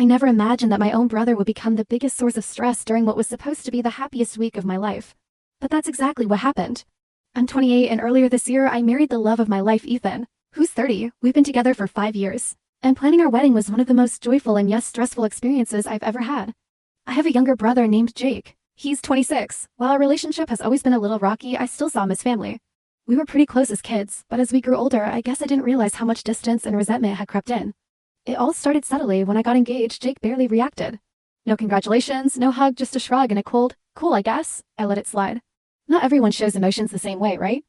I never imagined that my own brother would become the biggest source of stress during what was supposed to be the happiest week of my life. But that's exactly what happened. I'm 28 and earlier this year I married the love of my life, Ethan, who's 30. We've been together for 5 years. And planning our wedding was one of the most joyful and yes, stressful experiences I've ever had. I have a younger brother named Jake. He's 26. While our relationship has always been a little rocky, I still saw him as family. We were pretty close as kids, but as we grew older, I guess I didn't realize how much distance and resentment had crept in. It all started subtly. When I got engaged, Jake barely reacted. No congratulations, no hug, just a shrug and a cold, cool I guess. I let it slide. Not everyone shows emotions the same way, right?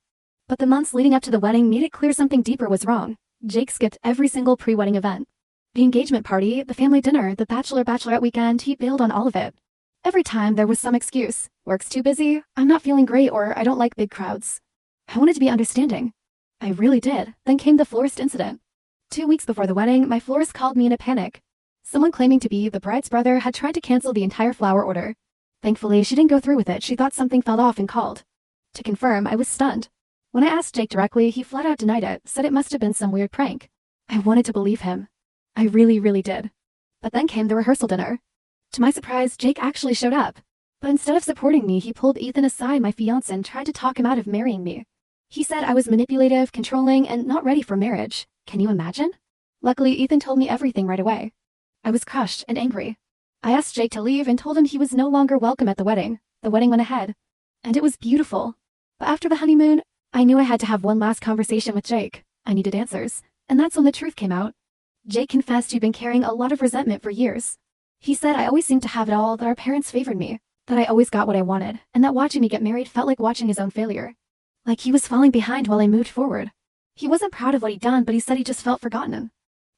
But the months leading up to the wedding made it clear something deeper was wrong. Jake skipped every single pre-wedding event. The engagement party, the family dinner, the bachelorette weekend, he bailed on all of it. Every time there was some excuse. Work's too busy, I'm not feeling great, or I don't like big crowds. I wanted to be understanding. I really did. Then came the florist incident. 2 weeks before the wedding, my florist called me in a panic. Someone claiming to be the bride's brother had tried to cancel the entire flower order. Thankfully, she didn't go through with it. She thought something fell off and called. To confirm, I was stunned. When I asked Jake directly, he flat out denied it, said it must have been some weird prank. I wanted to believe him. I really did. But then came the rehearsal dinner. To my surprise, Jake actually showed up. But instead of supporting me, he pulled Ethan aside, my fiancé, and tried to talk him out of marrying me. He said I was manipulative, controlling, and not ready for marriage. Can you imagine? Luckily, Ethan told me everything right away. I was crushed and angry. I asked Jake to leave and told him he was no longer welcome at the wedding. The wedding went ahead. And it was beautiful. But after the honeymoon, I knew I had to have one last conversation with Jake. I needed answers. And that's when the truth came out. Jake confessed he'd been carrying a lot of resentment for years. He said I always seemed to have it all, that our parents favored me, that I always got what I wanted, and that watching me get married felt like watching his own failure. Like he was falling behind while I moved forward. He wasn't proud of what he'd done, but he said he just felt forgotten.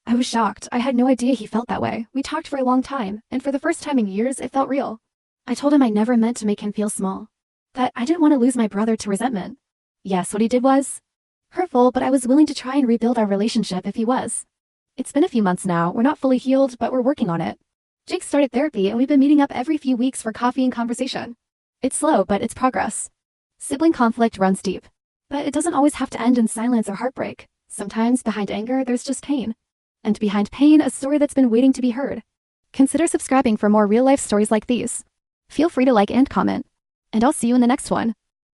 I was shocked. I had no idea he felt that way. We talked for a long time, and for the first time in years, it felt real. I told him I never meant to make him feel small. That I didn't want to lose my brother to resentment. Yes, what he did was hurtful, but I was willing to try and rebuild our relationship if he was. It's been a few months now. We're not fully healed, but we're working on it. Jake started therapy, and we've been meeting up every few weeks for coffee and conversation. It's slow, but it's progress. Sibling conflict runs deep. But it doesn't always have to end in silence or heartbreak. Sometimes behind anger, there's just pain. And behind pain, a story that's been waiting to be heard. Consider subscribing for more real-life stories like these. Feel free to like and comment. And I'll see you in the next one.